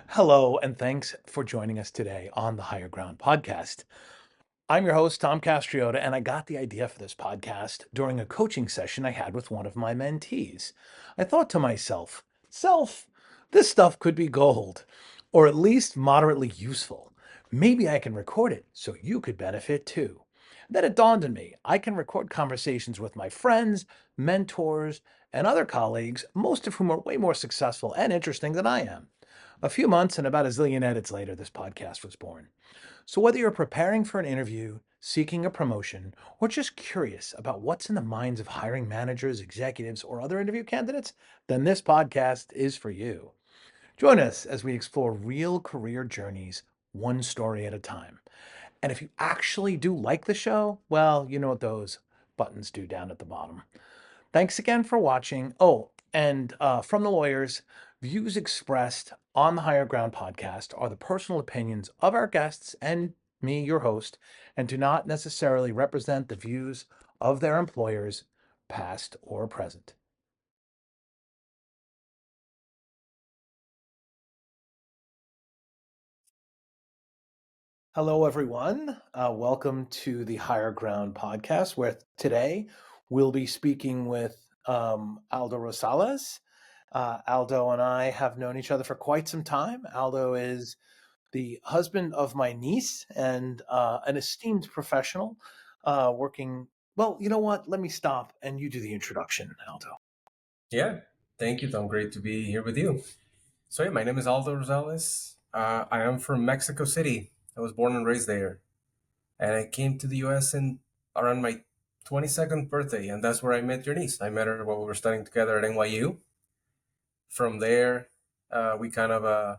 Hello, and thanks for joining us today on the Higher Ground podcast. I'm your host, Tom Castriota, and I got the idea for this podcast during a coaching session I had with one of my mentees. I thought to myself, this stuff could be gold, or at least moderately useful. Maybe I can record it so you could benefit too. Then it dawned on me I can record conversations with my friends, mentors, and other colleagues, most of whom are way more successful and interesting than I am. A few months and about a zillion edits later, this podcast was born. So, whether you're preparing for an interview, seeking a promotion, or just curious about what's in the minds of hiring managers, executives, or other interview candidates, then this podcast is for you. Join us as we explore real career journeys, one story at a time. And if you actually do like the show, well, you know what those buttons do down at the bottom. Thanks again for watching. Oh, and from the lawyers, views expressed on the Higher Ground podcast are the personal opinions of our guests and me, your host, and do not necessarily represent the views of their employers, past or present. Hello, everyone. Welcome to the Higher Ground podcast, where today we'll be speaking with Aldo Rosales. Aldo and I have known each other for quite some time. Aldo is the husband of my niece and an esteemed professional working. Well, you know what? Let me stop and you do the introduction, Aldo. Yeah, thank you, Tom. Great to be here with you. So, yeah, my name is Aldo Rosales. I am from Mexico City. I was born and raised there. And I came to the US in around my 22nd birthday, and that's where I met your niece. I met her while we were studying together at NYU. From there, we kind of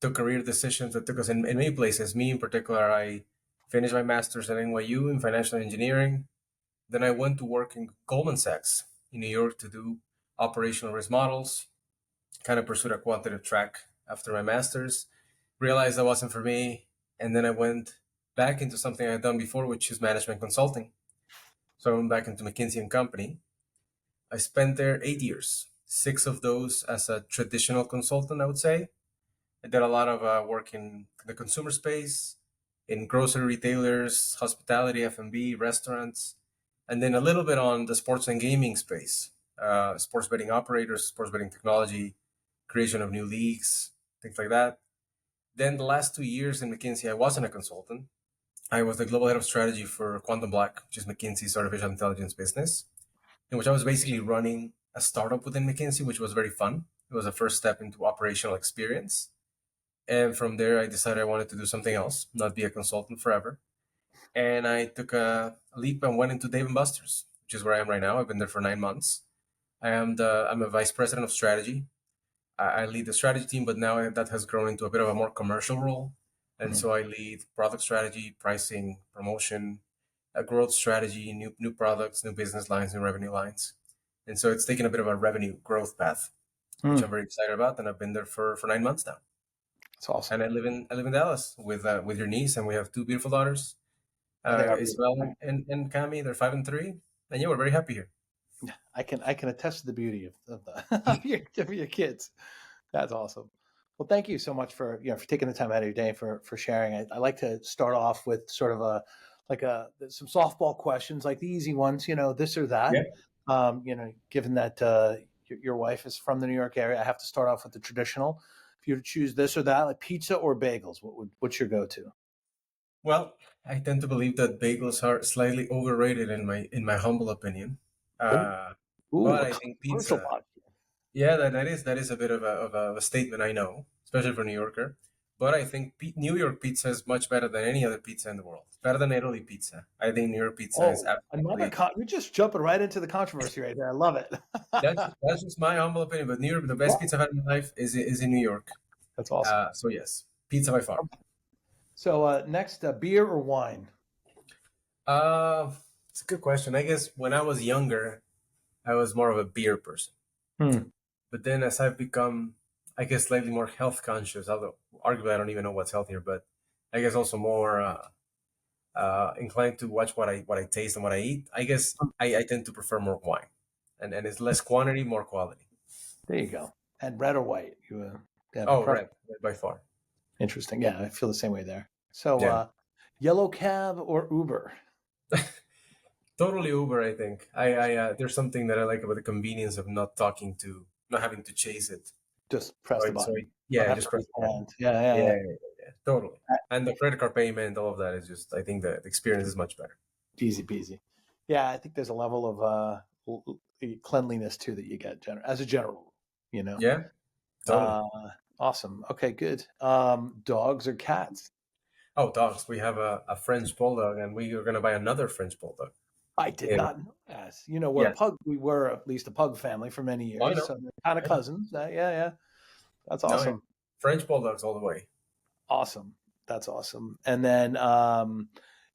took career decisions that took us in many places. Me, in particular, I finished my master's at NYU in financial engineering. Then I went to work in Goldman Sachs in New York to do operational risk models, kind of pursued a quantitative track after my master's, realized that wasn't for me, and then I went back into something I'd done before, which is management consulting. So I went back into McKinsey and Company. I spent there 8 years, six of those as a traditional consultant, I would say. I did a lot of work in the consumer space, in grocery retailers, hospitality, F&B, restaurants, and then a little bit on the sports and gaming space, sports betting operators, sports betting technology, creation of new leagues, things like that. Then the last 2 years in McKinsey, I wasn't a consultant. I was the global head of strategy for Quantum Black, which is McKinsey's artificial intelligence business, in which I was basically running a startup within McKinsey, which was very fun. It was a first step into operational experience. And from there, I decided I wanted to do something else, not be a consultant forever. And I took a leap and went into Dave and Buster's, which is where I am right now. I've been there for 9 months. I'm a vice president of strategy. I lead the strategy team, but now that has grown into a bit of a more commercial role. And Mhm. so I lead product strategy, pricing, promotion, growth strategy, new products, new business lines, new revenue lines. And so it's taken a bit of a revenue growth path, which I'm Mm, very excited about. And I've been there for 9 months now. that's awesome. And I live in Dallas with your niece, and we have two beautiful daughters, They are beautiful. Isabel and Cami. They're 5 and 3, and yeah, we're very happy here. I can attest to the beauty of the of your kids. That's awesome. Well, thank you so much for for taking the time out of your day for sharing. I like to start off with sort of some softball questions, like the easy ones, this or that. Yeah. Given that your wife is from the New York area, I have to start off with the traditional. If you were to choose this or that, like pizza or bagels, what's your go-to? Well, I tend to believe that bagels are slightly overrated in my humble opinion. Oh, Uh, ooh, but a I think controversial pizza. pod. Yeah, that is a bit of a statement, I know, especially for a New Yorker. But I think New York pizza is much better than any other pizza in the world. Better than Italy pizza. I think New York pizza is Oh, absolutely. you're just jumping right into the controversy right there. I love it. That's just my humble opinion. But New York, the best pizza I've had in my life is in New York. That's awesome. So yes, pizza by far. So next, beer or wine? Uh, it's a good question. I guess when I was younger, I was more of a beer person. Hmm. But then as I've become, I guess, slightly more health conscious, although arguably I don't even know what's healthier, but I guess also more inclined to watch what I taste and what I eat. I guess I tend to prefer more wine, and it's less quantity, more quality. There you go. And red or white? You have a Oh, preference? red by far. Interesting. Yeah, I feel the same way there. So, Yeah, yellow cab or Uber? totally Uber. I think there's something that I like about the convenience of not having to chase it. Just press the button. Don't Yeah, I have just to press raise the the button. hand. Yeah, yeah, Yeah, yeah. totally. Uh, And the credit card payment, all of that is just. I think the experience is much better. Easy peasy. Yeah, I think there's a level of cleanliness too that you get as a general rule. You know. Yeah, totally. Uh, awesome. Okay, good. Dogs or cats? Oh, dogs. We have a French bulldog, and we are gonna buy another French bulldog. I did Yeah. not know that. You know, Yes. we were at least a pug family for many Oh, I years, know. so they're kind of I know. cousins. Yeah, yeah. That's No, yeah. awesome. French bulldogs all the way. Awesome. That's awesome. And then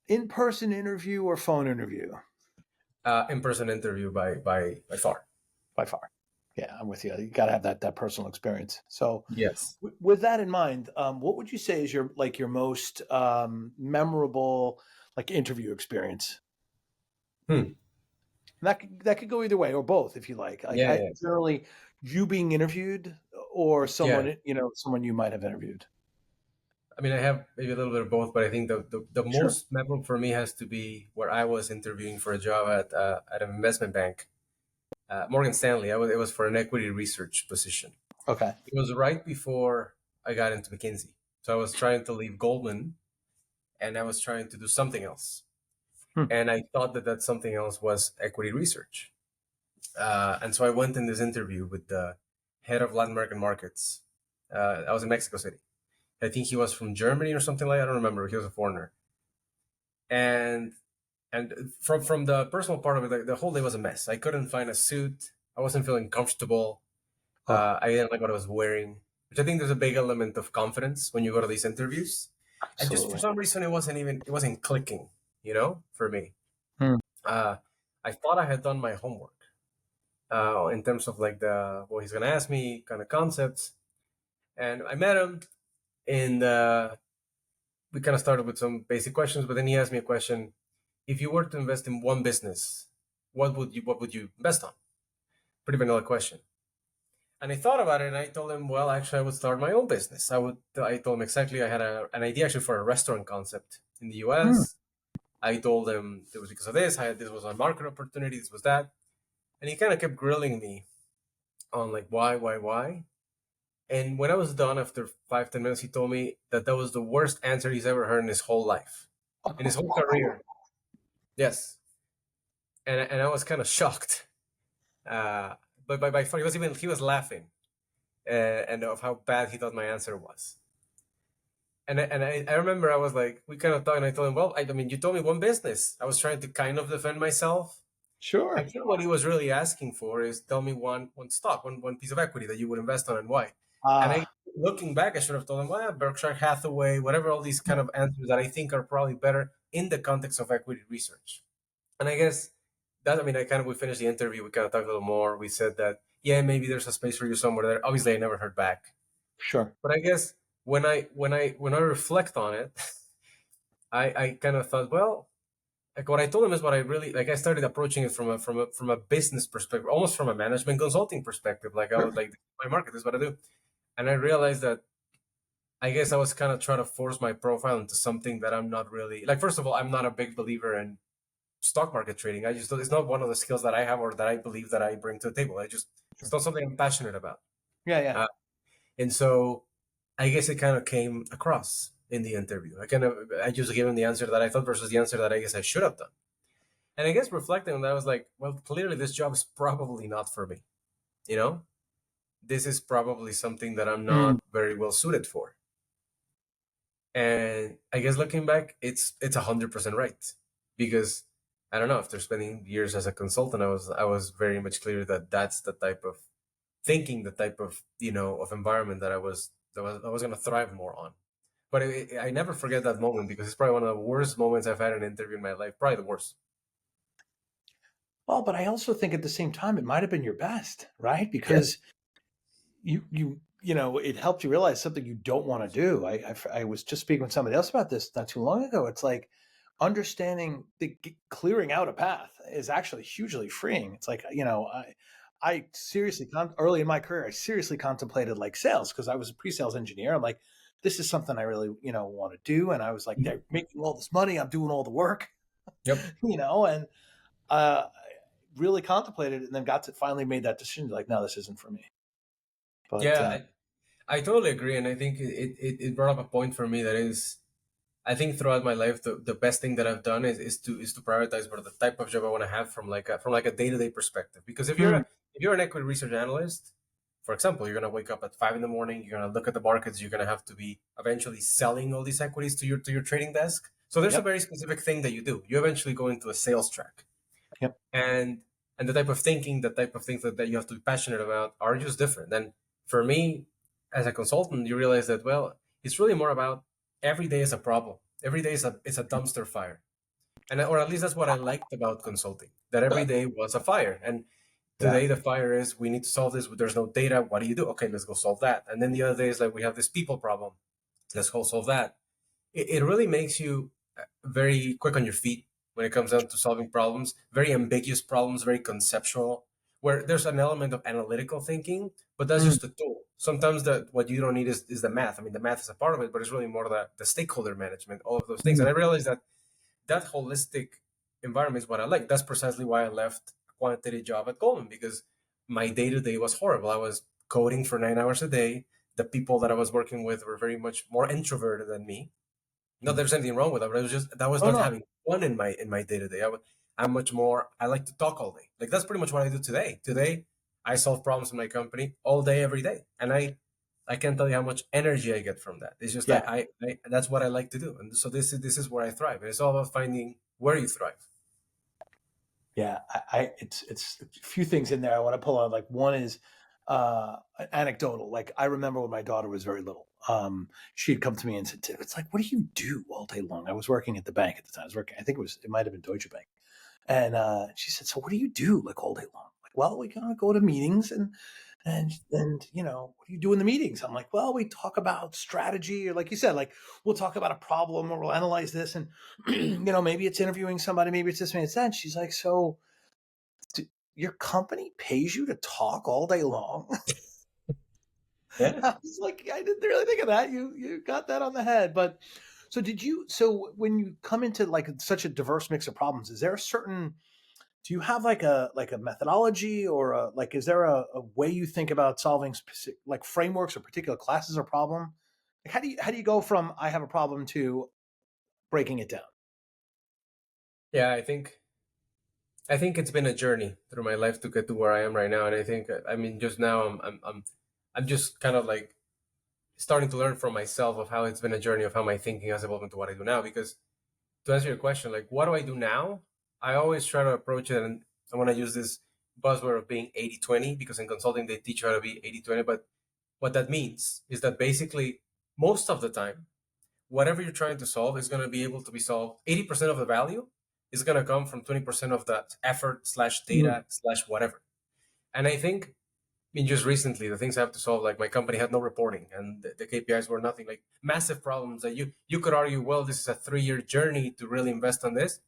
in-person interview or phone interview? In-person interview by far. By far. Yeah, I'm with you. You got to have that personal experience. So, Yes. with that in mind, what would you say is your most memorable interview experience? Hmm. And that could go either way or both if you like. Yeah, I yeah, generally you being interviewed or yeah. someone you might have interviewed. I mean, I have maybe a little bit of both, but I think the Sure. most memorable for me has to be where I was interviewing for a job at an investment bank, Morgan Stanley. It was for an equity research position. Okay. It was right before I got into McKinsey, so I was trying to leave Goldman, and I was trying to do something else. Hmm. And I thought that something else was equity research. And so I went in this interview with the head of Latin American markets. I was in Mexico City. I think he was from Germany or something like that. I don't remember. He was a foreigner. And from the personal part of it, the whole day was a mess. I couldn't find a suit. I wasn't feeling comfortable. Oh, I didn't like what I was wearing, which I think there's a big element of confidence when you go to these interviews. And just for absolutely. some reason, it wasn't clicking, for me. Hmm. Uh, I thought I had done my homework in terms of like the what he's gonna ask me, kind of concepts. And I met him, and we kind of started with some basic questions. But then he asked me a question: if you were to invest in one business, what would you invest on? Pretty vanilla question. And I thought about it, and I told him, well, actually, I would start my own business. I told him exactly. I had an idea actually for a restaurant concept in the Hmm. U.S. I told him it was because of this. This was a market opportunity. This was that, and he kind of kept grilling me on like why. And when I was done after 5-10 minutes, he told me that was the worst answer he's ever heard in his whole life, in his whole career. Yes, and I was kind of shocked. Uh, but by far, he was laughing, and of how bad he thought my answer was. And I remember I was like, we kind of talked, and I told him, well, I mean, you told me one business. I was trying to kind of defend myself. I Sure. think what he was really asking for is tell me one stock, one piece of equity that you would invest on and why. And I, Ah, looking back, I should have told him, well, Berkshire Hathaway, whatever, all these kind of answers that I think are probably better in the context of equity research. And I guess we finished the interview. We kind of talked a little more. We said that, yeah, maybe there's a space for you somewhere there. Obviously, I never heard back. sure. But I guess when I reflect on it, I kind of thought, well, like what I told him is what I really like. I started approaching it from a business perspective, almost from a management consulting perspective. Like I was Sure. like, my market is what I do, and I realized that I guess I was kind of trying to force my profile into something that I'm not really like. First of all, I'm not a big believer in stock market trading. It's not one of the skills that I have or that I believe that I bring to the table. It's Sure. not something I'm passionate about. Yeah, yeah. Uh, and so I guess it kind of came across in the interview. I just gave him the answer that I thought versus the answer that I guess I should have done. And I guess reflecting on that, I was like, well, clearly this job is probably not for me. You know, this is probably something that I'm Hmm. not very well suited for. And I guess looking back, it's 100% right because I don't know. After spending years as a consultant, I was very much clear that that's the type of thinking, the type of of environment that I was going to thrive more on. But I never forget that moment because it's probably one of the worst moments I've had in an interview in my life. Probably the worst. Well, but I also think at the same time it might have been your best, right? Yes. Because it helped you realize something you don't want to do. I was just speaking with somebody else about this not too long ago. It's like understanding clearing out a path is actually hugely freeing. It's like, I seriously, early in my career, I seriously contemplated like sales because I was a pre-sales engineer. I'm like, this is something I really, want to do. And I was like, Mhm. they're making all this money. I'm doing all the work, Yep. and I really contemplated it and then got to finally made that decision. Like, no, this isn't for me. But Yeah, I totally agree, and I think it brought up a point for me that is, I think throughout my life, the best thing that I've done is to prioritize what the type of job I want to have from a day-to-day perspective. Because mm, if you're an equity research analyst, for example, you're gonna wake up at 5 in the morning, you're gonna look at the markets, you're gonna have to be eventually selling all these equities to your trading desk. So there's a yep, very specific thing that you do. You eventually go into a sales track, yep, and the type of thinking, the type of things that you have to be passionate about are just different. And for me, as a consultant, you realize that, well, it's really more about every day is a problem. Every day is a dumpster fire, and or at least that's what I liked about consulting. That every day was a fire, and yeah, today the fire is we need to solve this. There's no data. What do you do? Okay, let's go solve that. And then the other day is like we have this people problem. Let's go solve that. It really makes you very quick on your feet when it comes down to solving problems, very ambiguous problems, very conceptual, where there's an element of analytical thinking, but that's mm, just a tool. Sometimes what you don't need is the math. I mean, the math is a part of it, but it's really more the stakeholder management, all of those things. mm, And I realized that holistic environment is what I like. That's precisely why I left a quantitative job at Goldman, because my day to day was horrible. I was coding for 9 hours a day. The people that I was working with were very much more introverted than me. Not mm. there's anything wrong with that, but it was just that was Oh not no, having fun in my day to day. I'm much more. I like to talk all day. Like that's pretty much what I do today. Today, I solve problems in my company all day, every day, and I can't tell you how much energy I get from that. It's just yeah. I that's what I like to do, and so this is where I thrive. And it's all about finding where you thrive. Yeah, it's a few things in there I want to pull on. Like one is anecdotal. Like I remember when my daughter was very little. She'd come to me and said, "It's like, what do you do all day long?" I was working at the bank at the time. I was working. I think it might have been Deutsche Bank. And she said, "So what do you do like all day long?" Like, well, we kind of go to meetings and what do you do in the meetings? I'm like, well, we talk about strategy, or like you said, like we'll talk about a problem or we'll analyze this, and maybe it's interviewing somebody, maybe it's this, maybe it's that. And she's like, so your company pays you to talk all day long? Yeah. I was like, I didn't really think of that. You got that on the head. But so did you? So when you come into like such a diverse mix of problems, is there a certain do you have like a methodology or like is there a way you think about solving specific like frameworks or particular classes or problem? Like how do you go from I have a problem to breaking it down? Yeah, I think it's been a journey through my life to get to where I am right now, and I think I mean just now I'm just kind of like starting to learn from myself of how it's been a journey of how my thinking has evolved into what I do now. Because to answer your question, like what do I do now? I always try to approach it, and I want to use this buzzword of being 80-20 because in consulting they teach you how to be 80-20. But what that means is that basically most of the time, whatever you're trying to solve is going to be able to be solved. 80% of the value is going to come from 20% of that effort slash Mm, data slash whatever. And I think, I mean, just recently, the things I have to solve, like my company had no reporting and the KPIs were nothing, like massive problems that you could argue, well, this is a 3 year journey to really invest on this.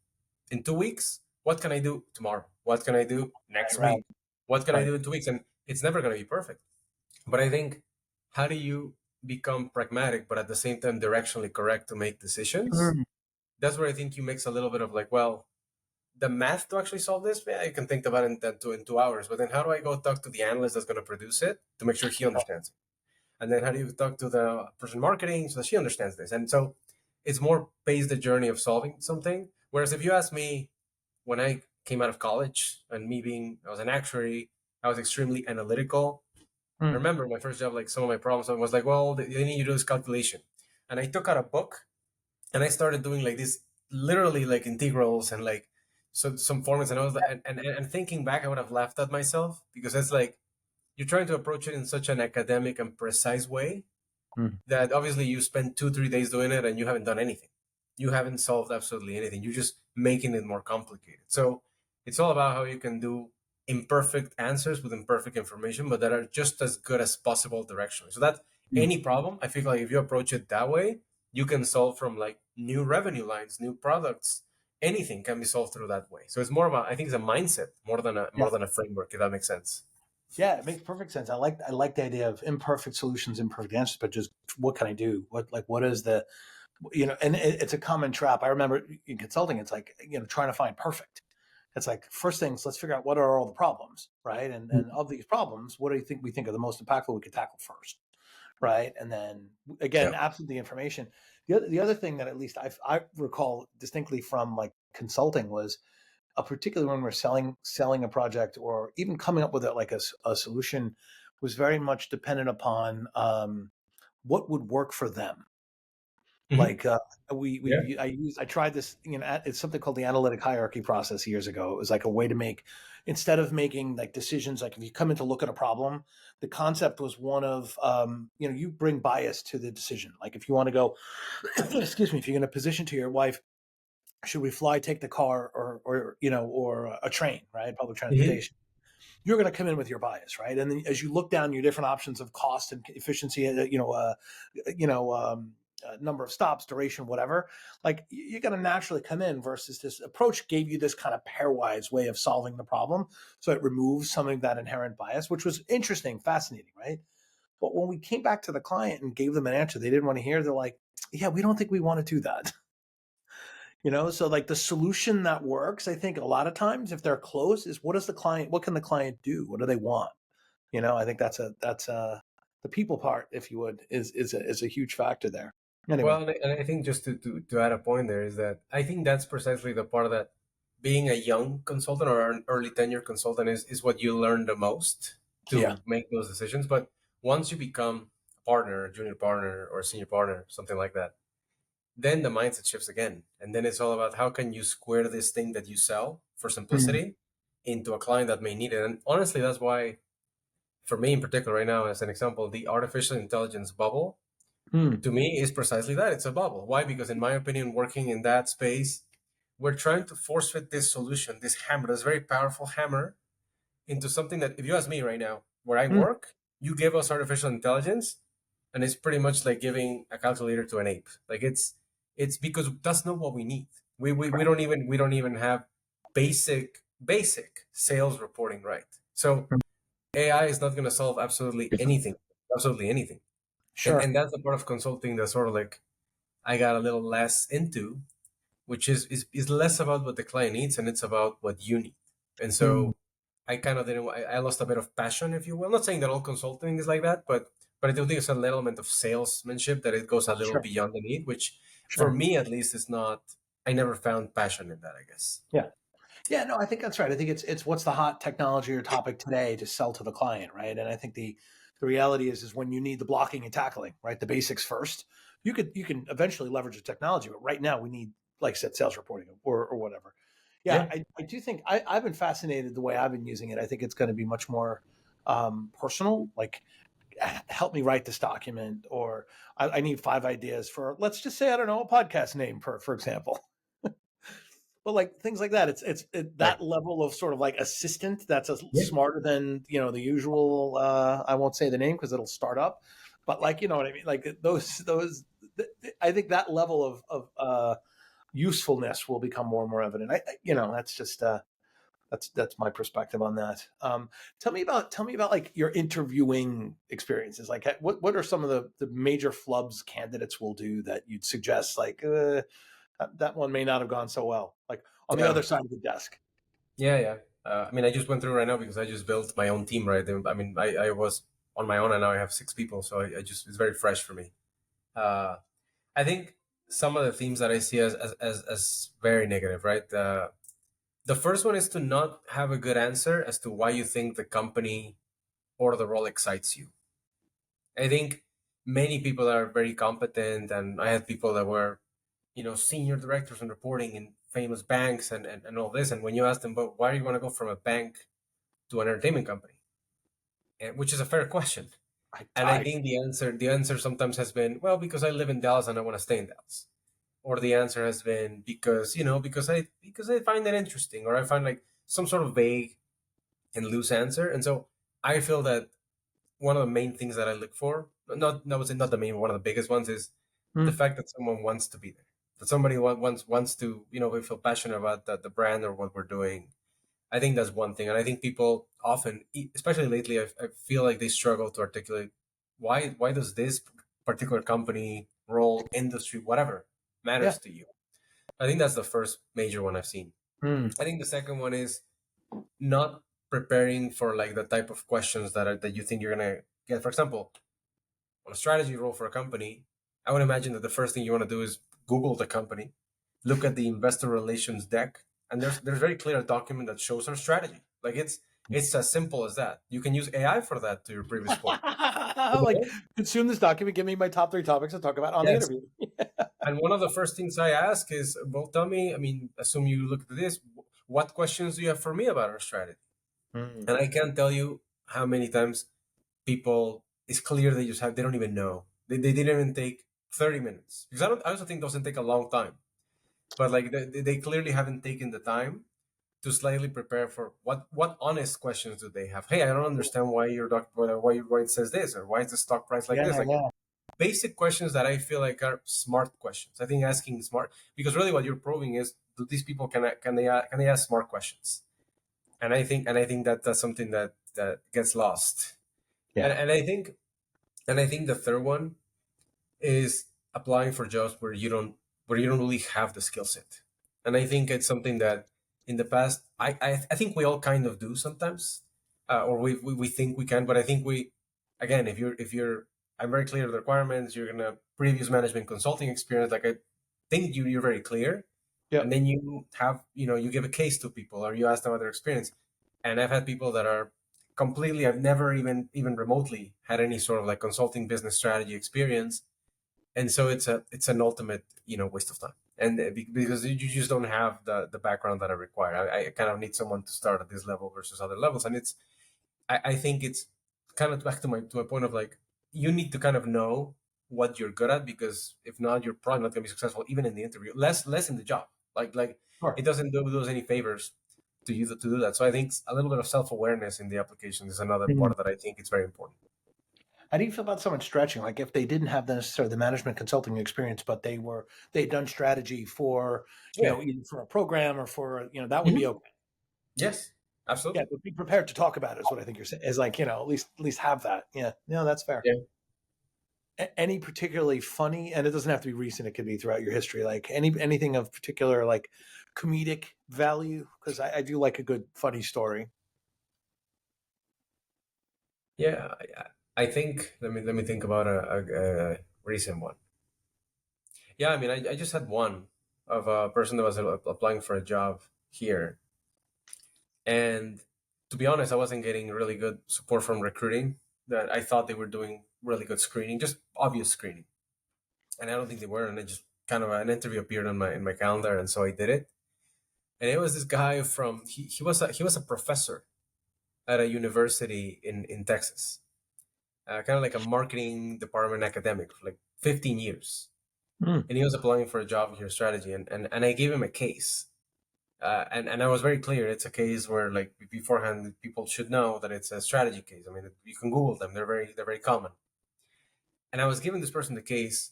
In 2 weeks, what can I do tomorrow? What can I do right, next right, week? What can I right. do in 2 weeks? And it's never going to be perfect. But I think, how do you become pragmatic, but at the same time directionally correct to make decisions? Mm, That's where I think you mix a little bit of like, well, the math to actually solve this, yeah, I can think about it in 2 hours. But then how do I go talk to the analyst that's going to produce it to make sure he understands it? And then how do you talk to the person marketing so that she understands this? And so it's more based the journey of solving something. Whereas if you ask me, when I came out of college and me being, I was an actuary, I was extremely analytical. I mm, remember my first job, like some of my problems, I was like, well, they need you to do this calculation. And I took out a book and I started doing like this, literally like integrals and like some formulas. And I was like, and thinking back, I would have laughed at myself because it's like you're trying to approach it in such an academic and precise way mm, that obviously you spend 2 3 days doing it and you haven't done anything. You haven't solved absolutely anything. You're just making it more complicated. So it's all about how you can do imperfect answers with imperfect information, but that are just as good as possible directionally. So that mm, any problem, I feel like if you approach it that way, you can solve from like new revenue lines, new products, anything can be solved through that way. So it's more of a, I think it's a mindset more Yeah. than a framework, if that makes sense. Yeah, it makes perfect sense. I like the idea of imperfect solutions, imperfect answers, but just what can I do? What is the and it's a common trap. I remember in consulting, it's like trying to find perfect. It's like first things, let's figure out what are all the problems, right? And of these problems, what do you think we think are the most impactful we could tackle first, right? And then again, Yeah. absent the information, the other thing that at least I recall distinctly from like consulting was particularly when we're selling a project or even coming up with a solution was very much dependent upon what would work for them. Hmm. Like Yeah. I tried this, it's something called the analytic hierarchy process years ago. It was like a way to make, instead of making like decisions, like if you come in to look at a problem, the concept was one of, you bring bias to the decision. Like if you want to go, excuse me, if you're going to position to your wife, should we fly, take the car, or a train, right? Public Hmm. transportation. You're going to come in with your bias, right? And then as you look down your different options of cost and efficiency, you know, number of stops, duration, whatever, like you're going to naturally come in versus this approach gave you this kind of pairwise way of solving the problem. So it removes some of that inherent bias, which was interesting, fascinating, right? But when we came back to the client and gave them an answer they didn't want to hear, they're like, yeah, we don't think we want to do that. So like the solution that works, I think a lot of times if they're close is what can the client do? What do they want? I think that's the people part, if you would, is a huge factor there. Anyway. Well, and I think just to add a point there is that I think that's precisely the part that being a young consultant or an early tenure consultant is what you learn the most Yeah. to make those decisions. But once you become a partner, a junior partner, or a senior partner, something like that, then the mindset shifts again. And then it's all about how can you square this thing that you sell for Mm, simplicity into a client that may need it. And honestly, that's why, for me in particular, right now, as an example, the artificial intelligence bubble mm, to me is precisely that. It's a bubble. Why? Because in my opinion, working in that space, we're trying to force fit this solution, this hammer, this very powerful hammer, into something that, if you ask me right now, where I mm, work, you give us artificial intelligence, and it's pretty much like giving a calculator to an ape. Like it's because that's not what we need. We don't even have basic sales reporting right. So mm. AI is not going to solve absolutely anything. And Sure. and that's the part of consulting that sort of like I got a little less into, which is less about what the client needs and it's about what you need. And Mm, so I kind of didn't. I lost a bit of passion, if you will. I'm not saying that all consulting is like that, but I do think there's an element of salesmanship that it goes a little sure. beyond the need, which for Sure. me at least is not. I never found passion in that, I guess. Yeah. Yeah, no, I think that's right. I think it's what's the hot technology or topic today to sell to the client, right? And I think the reality is when you need the blocking and tackling, right? The basics first. You can eventually leverage the technology, but right now we need, like I said, sales reporting or whatever. Yeah, Yeah, I do think I've been fascinated the way I've been using it. I think it's going to be much more personal. Like, help me write this document, or I need 5 ideas for, let's just say, I don't know, a podcast name, for example. But like things like that, right. that level of sort of like assistant that's Yeah, smarter than the usual. I won't say the name because it'll start up, but like you know what I mean. Like those. I think that level of usefulness will become more and more evident. That's just that's my perspective on that. Tell me about like your interviewing experiences. Like what are some of the major flubs candidates will do that you'd suggest? Like that one may not have gone so well. Like on the yeah, other side of the desk. yeah, yeah. I mean, I just went through right now because I just built my own team, right? I mean, I was on my own and now I have 6 people, so I just it's very fresh for me. Uh, I think some of the themes that I see as very negative, right? The first one is to not have a good answer as to why you think the company or the role excites you. I think many people are very competent, and I had people that were, senior directors and reporting in famous banks and all this. And when you ask them, but why do you want to go from a bank to an entertainment company? And, which is a fair question. I, And I I think the answer sometimes has been, well, because I live in Dallas and I want to stay in Dallas. Or the answer has been because I find that interesting, or I find like some sort of vague and loose answer. And so I feel that one of the main things that I look for, not I would say not the main, one of the biggest ones is the mm, fact that someone wants to be there. that somebody wants to, we feel passionate about the brand or what we're doing. I think that's one thing, and I think people often, especially lately, I feel like they struggle to articulate why does this particular company, role, industry, whatever, Yeah. matters to you. I think that's the first major one I've seen. Mm. I think the second one is not preparing for like the type of questions that you think you're gonna get. For example, on a strategy role for a company, I would imagine that the first thing you want to do is Google the company, look at the investor relations deck, and there's very clear document that shows our strategy. Like it's as simple as that. You can use AI for that, to your previous point. Like, consume this document. Give me my top three topics to talk about on the Yes. interview. And one of the first things I ask is, well, tell me, I mean, assume you look at this, what questions do you have for me about our strategy? Mm. And I can't tell you how many times people, it's clear they don't even know. They didn't even take 30 minutes. Because I also think it doesn't take a long time. But like they clearly haven't taken the time to slightly prepare for what honest questions do they have. Hey, I don't understand why why it says this, or why is the stock price like Yeah, this? Like yeah, basic questions that I feel like are smart questions. I think asking smart, because really what you're probing is, do these people can they ask smart questions? And I think that that's something that gets lost. And yeah. and I think the third one is applying for jobs where you don't really have the skill set. And I think it's something that in the past I think we all kind of do sometimes, or we think we can, but I think we, again, if you're I'm very clear of the requirements. You're gonna previous management consulting experience. Like I think you're very clear, Yeah. and then you have, you give a case to people or you ask them about their experience. And I've had people that are completely, I've never even remotely had any sort of like consulting business strategy experience, and so it's an ultimate, waste of time. And because you just don't have the background that I require. I kind of need someone to start at this level versus other levels. And I think it's kind of back to my point of like, you need to kind of know what you're good at, because if not, you're probably not going to be successful even in the interview, less in the job. Like Sure. it doesn't do us any favors to you to do that. So I think a little bit of self-awareness in the application is another Mm. part that I think is very important. How do you feel about someone stretching? Like, if they didn't have the necessarily the management consulting experience, but they'd done strategy for, Yeah. either for a program or for, that would be Mhm. okay. Yes, Yeah, absolutely. but be prepared to talk about it is what I think you're saying. Is like, at least have that. Yeah, no, that's fair. Yeah. Any particularly funny, and it doesn't have to be recent. It could be throughout your history. Like anything of particular like comedic value, because I do like a good funny story. Yeah, I think, let me think about a recent one. Yeah, I mean, I just had one of a person that was applying for a job here, and to be honest, I wasn't getting really good support from recruiting. That I thought they were doing really good screening, just obvious screening, and I don't think they were. And I just kind of, an interview appeared on my calendar, and so I did it. And it was this guy from, he was a professor at a university in Texas, kind of like a marketing department academic for like 15 years. Mm, And he was applying for a job here, strategy. And I gave him a case. And I was very clear. It's a case where, like, beforehand, people should know that it's a strategy case. I mean, you can Google them. They're very common. And I was giving this person the case,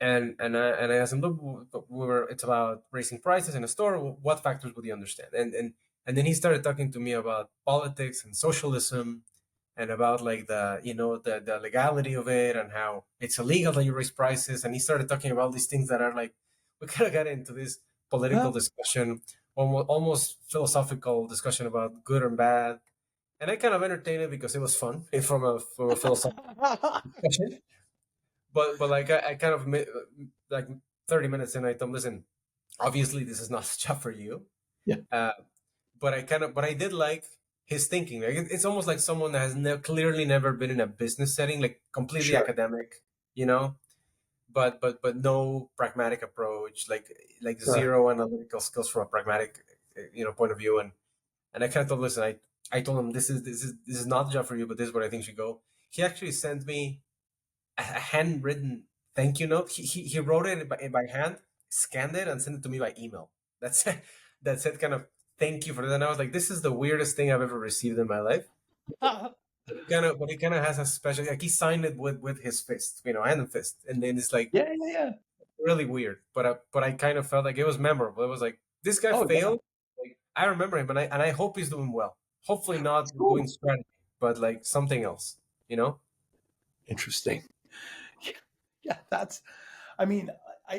and I asked him, look, it's about raising prices in a store. What factors would you understand? And then he started talking to me about politics and socialism, and about like the legality of it, and how it's illegal that you raise prices. And he started talking about these things that are like, we kind of got into this political well, discussion, almost philosophical discussion about good and bad. And I kind of entertained it because it was fun from a philosophical discussion. But like I kind of like 30 minutes in, I told him, listen, obviously this is not a job for you. yeah, uh, but I did like his thinking. Like it's almost like someone that has clearly never been in a business setting, like completely sure. academic, you know but no pragmatic approach, like Sure. zero analytical skills from a pragmatic point of view. And I kind of told him, listen, I told him, this is not the job for you, but this is what I think should go. He actually sent me a handwritten thank you note. He wrote it by hand, scanned it, and sent it to me by email. That's it. That said, kind of, thank you for that. And I was like, this is the weirdest thing I've ever received in my life. But he kind of has a special, like he signed it with his fist, hand and fist, and then it's like, Yeah, yeah, yeah. really weird, but I kind of felt like it was memorable. It was like this guy Oh yeah, failed. Like I remember him, and I hope he's doing well. Hopefully not doing cool. strategy, but like something else. You know? Interesting. Yeah, yeah, that's. I mean,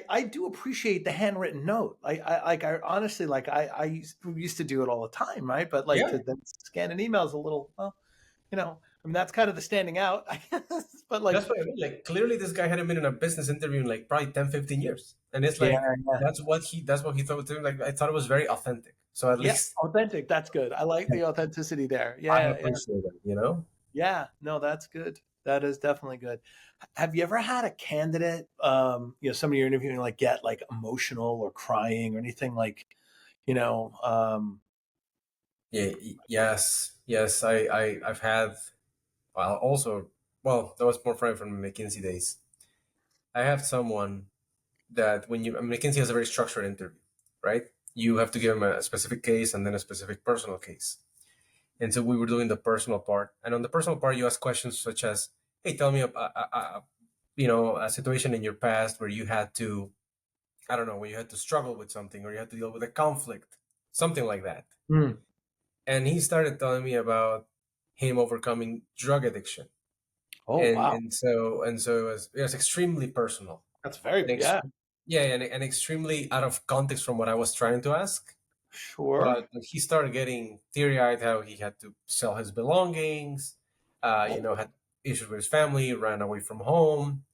I do appreciate the handwritten note. I honestly like I used to do it all the time, right? But like Yeah. to then scan an email is a little, well, I mean that's kind of the standing out, I guess. But like, That's what I mean. Like clearly, this guy hadn't been in a business interview in like probably 10, 15 years, and it's yeah, like yeah, that's what he thought was doing. Like I thought it was very authentic. So at yeah, least authentic. That's good. I like the authenticity there. I Yeah, yeah, appreciate it. You know? yeah. No, that's good. That is definitely good. Have you ever had a candidate, somebody you're interviewing, like get like emotional or crying or anything like, you know, Yeah. Yes. Yes. I've had. Well, also, well, that was more from the McKinsey days. I have someone that when you McKinsey has a very structured interview, right? You have to give them a specific case and then a specific personal case. And so we were doing the personal part, and on the personal part, you ask questions such as, "Hey, tell me a situation in your past where you had to, I don't know, where you had to struggle with something or you had to deal with a conflict, something like that." mm. And he started telling me about him overcoming drug addiction, Oh and wow, and so it was extremely personal, that's very and yeah, yeah, and extremely out of context from what I was trying to ask. sure. But he started getting teary eyed how he had to sell his belongings, Oh, had issues with his family, ran away from home.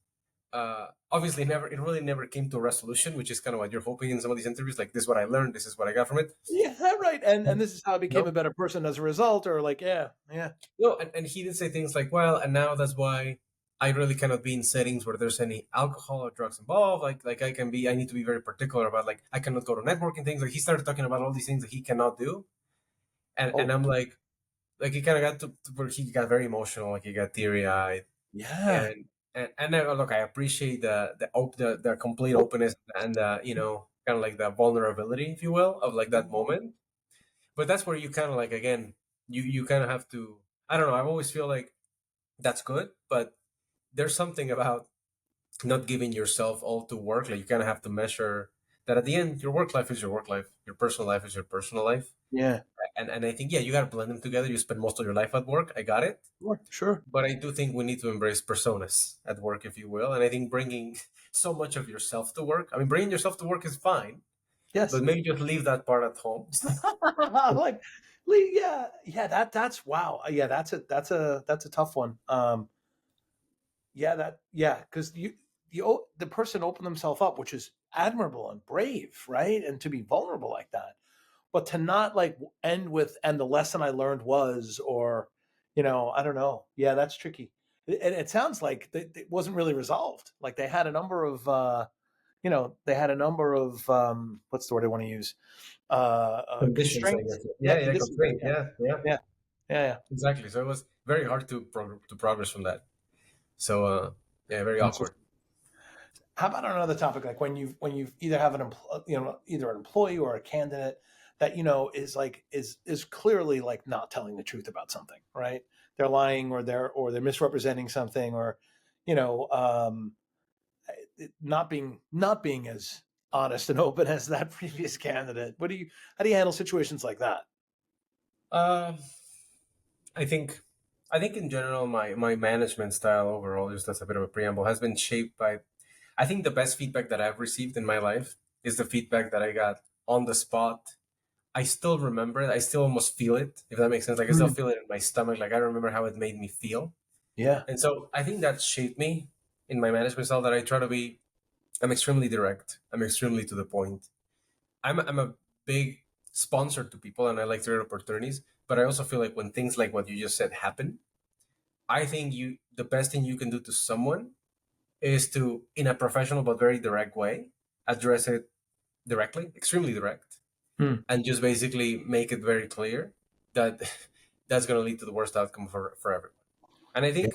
Obviously, it really never came to a resolution, which is kind of what you're hoping in some of these interviews. Like, this is what I learned, this is what I got from it. yeah, right. And this is how I became No, a better person as a result, or like, yeah, yeah. no, and he did say things like, well, and now that's why I really cannot be in settings where there's any alcohol or drugs involved. Like I need to be very particular about, like, I cannot go to networking things. Like, he started talking about all these things that he cannot do. And Oh, I'm like he kind of got to where he got very emotional, like he got teary eyed, yeah. and look, I appreciate the complete openness and kind of like the vulnerability, if you will, of like that moment. But that's where you kind of like, again, you kind of have to. I don't know. I always feel like that's good, but there's something about not giving yourself all to work. Like, you kind of have to measure that at the end, your work life is your work life, your personal life is your personal life, Yeah, and I think, yeah, you got to blend them together. You spend most of your life at work. I got it. sure, sure. But I do think we need to embrace personas at work, if you will. And I think bringing so much of yourself to work, I mean, bringing yourself to work is fine, but Yes. maybe just leave that part at home. Like, yeah, yeah. That's wow. Yeah, that's a tough one. Yeah, because the person opened themselves up, which is admirable and brave, right? And to be vulnerable like that, but to not like end with "and the lesson I learned was," or I don't know. Yeah, that's tricky. And it sounds like it wasn't really resolved. Like they had a number of what's the word I want to use? Conditions, I Constraints. guess. Yeah, Yeah, yeah, conditions. constraint. Yeah, Yeah, yeah, yeah, yeah, yeah. exactly. So it was very hard to progress from that. So, yeah, very awkward. How about on another topic, like when you either have either an employee or a candidate that is like is clearly like not telling the truth about something, right? They're lying or they're misrepresenting something, or you know um, not being as honest and open as that previous candidate. How do you handle situations like that? Uh, I think, in general, my management style overall, just as a bit of a preamble, has been shaped by. I think the best feedback that I've received in my life is the feedback that I got on the spot. I still remember it. I still almost feel it, if that makes sense. Like, I still Mm, feel it in my stomach. Like, I remember how it made me feel. yeah. And so I think that shaped me in my management style, that I try to be. I'm extremely direct. I'm extremely to the point. I'm a big sponsor to people, and I like to create opportunities. But I also feel like when things like what you just said happen, I think the best thing you can do to someone is to, in a professional but very direct way, address it directly, extremely direct, Mm, and just basically make it very clear that that's going to lead to the worst outcome for everyone. And I yeah. think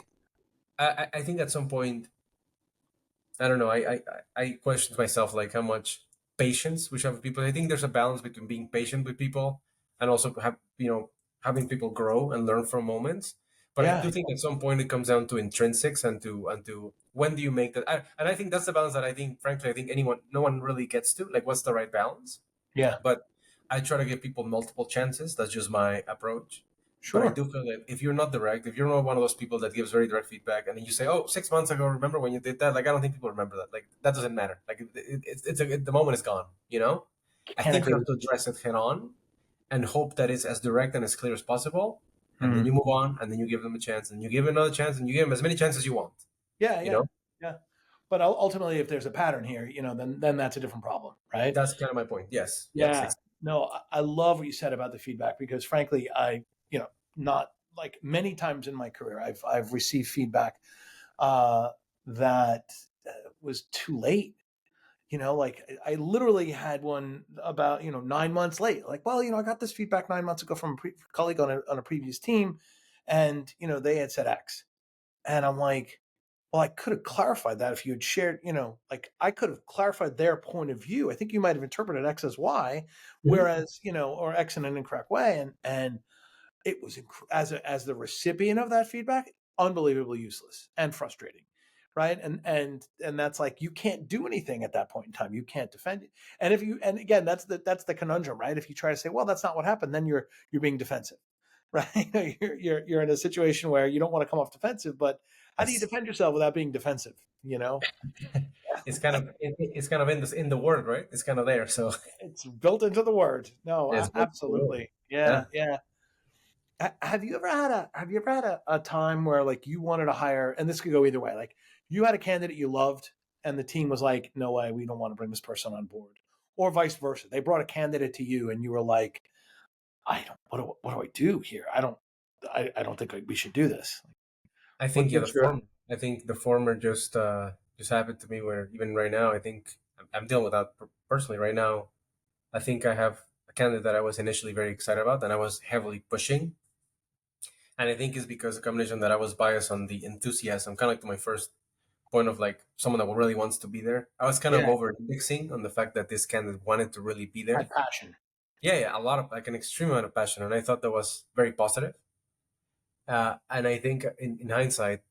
I think at some point, I don't know, I questioned myself, like, how much patience we should have with people. I think there's a balance between being patient with people and also having people grow and learn from moments. But I Yeah. do think at some point it comes down to intrinsics and to when do you make that? And I think that's the balance that I think, frankly, I think no one really gets to. Like, what's the right balance? Yeah. But I try to give people multiple chances. That's just my approach. But I Sure. do feel that if you're not direct, if you're not one of those people that gives very direct feedback, and then you say, "Oh, 6 months ago, remember when you did that?" Like, I don't think people remember that. Like, that doesn't matter. Like, the moment is gone. You know, I Can't think agree you have with to address it head on and hope that it's as direct and as clear as possible. you. And then you move on, and then you give them a chance, and you give them another chance, and you give them as many chances as you want. Yeah, You yeah, know, yeah. But ultimately, if there's a pattern here, then that's a different problem, right? that's kind of my point. Yes, yes, Yeah. exactly. No, I love what you said about the feedback because, frankly, not like many times in my career, I've received feedback uh, that was too late. Like I literally had one about 9 months late. Like, well, I got this feedback 9 months ago from a colleague on a previous team, and they had said X, and I'm like, well, I could have clarified that if you had shared, like I could have clarified their point of view. I think you might have interpreted X as Y, Mhm. whereas, or X in an incorrect way. And it was, as the recipient of that feedback, unbelievably useless and frustrating. Right. And that's like, you can't do anything at that point in time. You can't defend it. And again, that's the conundrum, right? If you try to say, well, that's not what happened, then you're being defensive, right? You're in a situation where you don't want to come off defensive, but how do you Yes. defend yourself without being defensive? It's kind of in the word, right? It's kind of there. So It's built into the word. No, it's built into the word. absolutely. Yeah, Yeah. yeah. Have you ever had a time where like you wanted to hire, and this could go either way, like you had a candidate you loved and the team was like, no way, we don't want to bring this person on board, or vice versa, they brought a candidate to you and you were like, I don't, what do I do here? I don't think we should do this. I what, think yeah, the what's your form. I think the former just happened to me. Where even right now, I think I'm dealing with that personally right now. I think I have a candidate that I was initially very excited about, and I was heavily pushing. And I think it's because a combination that I was biased on the enthusiasm, kind of like to my first point of like someone that really wants to be there. I was kind of Yeah, over indexing on the fact that this candidate wanted to really be had there. passion. Yeah, yeah, a lot of like an extreme amount of passion, and I thought that was very positive. And I think in hindsight,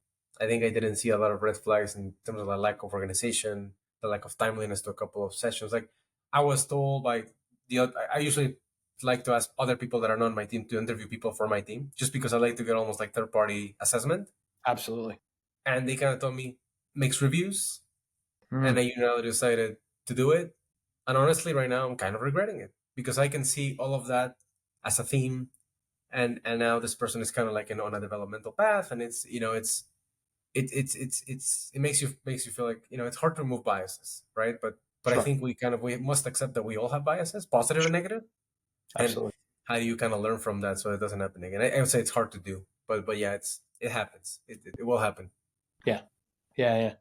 I think I didn't see a lot of red flags in terms of the lack of organization, the lack of timeliness to a couple of sessions. Like I was told by I usually like to ask other people that are not on my team to interview people for my team, just because I like to get almost like third party assessment. Absolutely. And they kind of told me mixed reviews, and I Mm, unilaterally decided to do it. And honestly, right now I'm kind of regretting it because I can see all of that as a theme, and now this person is kind of like on a developmental path, and it's it makes you feel like it's hard to remove biases, right? But I sure. think we must accept that we all have biases, positive and Sure. negative, and Absolutely. how do you kind of learn from that so it doesn't happen again? I would say it's hard to do, but yeah, it happens. It will happen. Yeah. Yeah.